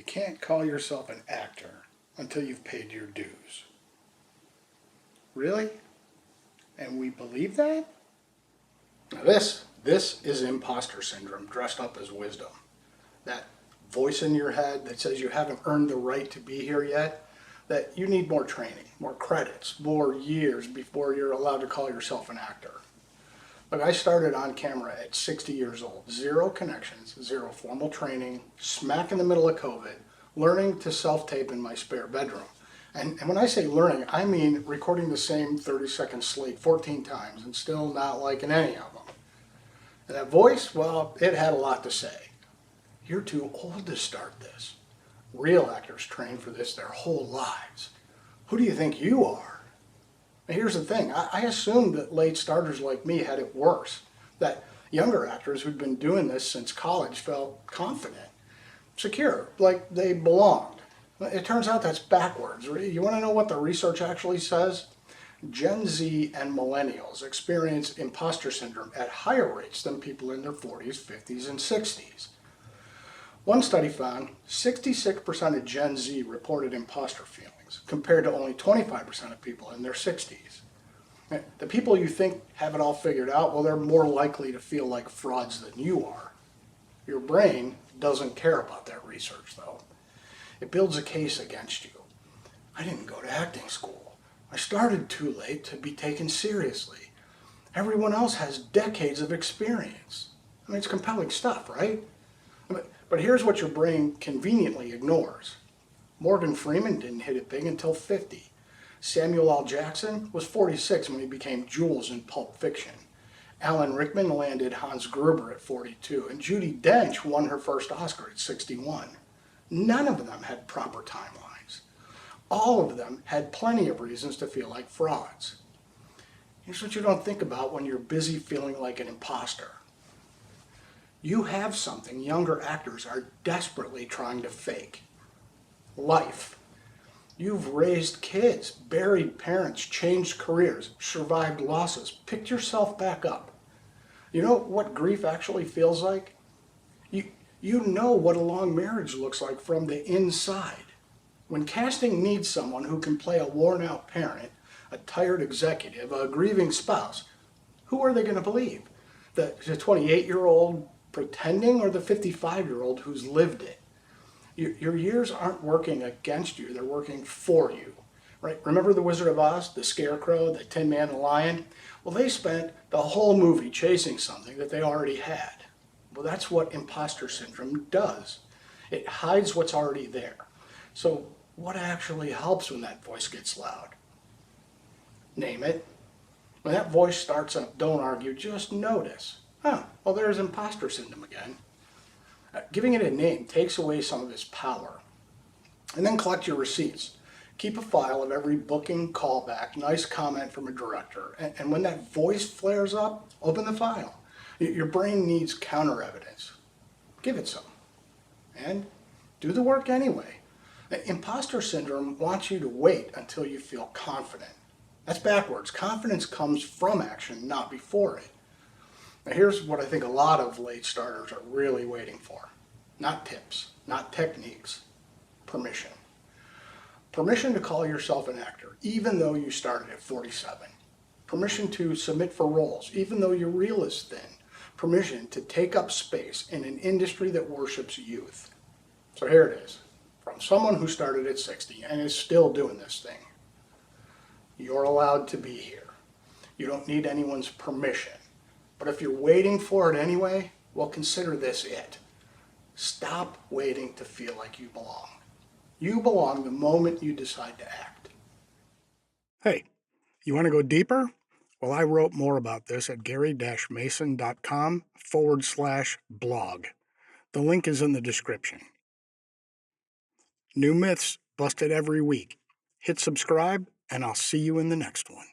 can't call yourself an actor until you've paid your dues. Really? And we believe that? Now this is imposter syndrome dressed up as wisdom. That voice in your head that says you haven't earned the right to be here yet, that you need more training, more credits, more years before you're allowed to call yourself an actor. Look, I started on camera at 60 years old. 0 connections, 0 formal training, smack in the middle of COVID, learning to self-tape in my spare bedroom. And when I say learning, I mean recording the same 30-second slate 14 times and still not liking any of them. And that voice, well, it had a lot to say. You're too old to start this. Real actors train for this their whole lives. Who do you think you are? Here's the thing, I assumed that late starters like me had it worse, that younger actors who'd been doing this since college felt confident, secure, like they belonged. It turns out that's backwards. You want to know what the research actually says? Gen Z and millennials experience imposter syndrome at higher rates than people in their 40s, 50s, and 60s. One study found 66% of Gen Z reported imposter feelings, compared to only 25% of people in their 60s. The people you think have it all figured out, well, they're more likely to feel like frauds than you are. Your brain doesn't care about that research, though. It builds a case against you. I didn't go to acting school. I started too late to be taken seriously. Everyone else has decades of experience. I mean, it's compelling stuff, right? But here's what your brain conveniently ignores. Morgan Freeman didn't hit it big until 50. Samuel L. Jackson was 46 when he became Jules in Pulp Fiction. Alan Rickman landed Hans Gruber at 42, and Judi Dench won her first Oscar at 61. None of them had proper timelines. All of them had plenty of reasons to feel like frauds. Here's what you don't think about when you're busy feeling like an imposter. You have something younger actors are desperately trying to fake. Life. You've raised kids, buried parents, changed careers, survived losses, picked yourself back up. You know what grief actually feels like? You know what a long marriage looks like from the inside. When casting needs someone who can play a worn-out parent, a tired executive, a grieving spouse, who are they going to believe? The 28-year-old pretending or the 55-year-old who's lived it? Your years aren't working against you, they're working for you. Right? Remember The Wizard of Oz, the Scarecrow, the Tin Man and the Lion? Well, they spent the whole movie chasing something that they already had. Well, that's what imposter syndrome does. It hides what's already there. So what actually helps when that voice gets loud? Name it. When that voice starts up, don't argue, just notice. Well, there's imposter syndrome again. Giving it a name takes away some of its power. And then collect your receipts. Keep a file of every booking, callback, nice comment from a director. And when that voice flares up, open the file. Your brain needs counter evidence. Give it some. And do the work anyway. Imposter syndrome wants you to wait until you feel confident. That's backwards. Confidence comes from action, not before it. Now here's what I think a lot of late starters are really waiting for. Not tips, not techniques, permission. Permission to call yourself an actor, even though you started at 47. Permission to submit for roles, even though your reel is thin. Permission to take up space in an industry that worships youth. So here it is, from someone who started at 60 and is still doing this thing. You're allowed to be here. You don't need anyone's permission. But if you're waiting for it anyway, well, consider this it. Stop waiting to feel like you belong. You belong the moment you decide to act. Hey, you want to go deeper? Well, I wrote more about this at gary-mason.com/blog. The link is in the description. New myths busted every week. Hit subscribe, and I'll see you in the next one.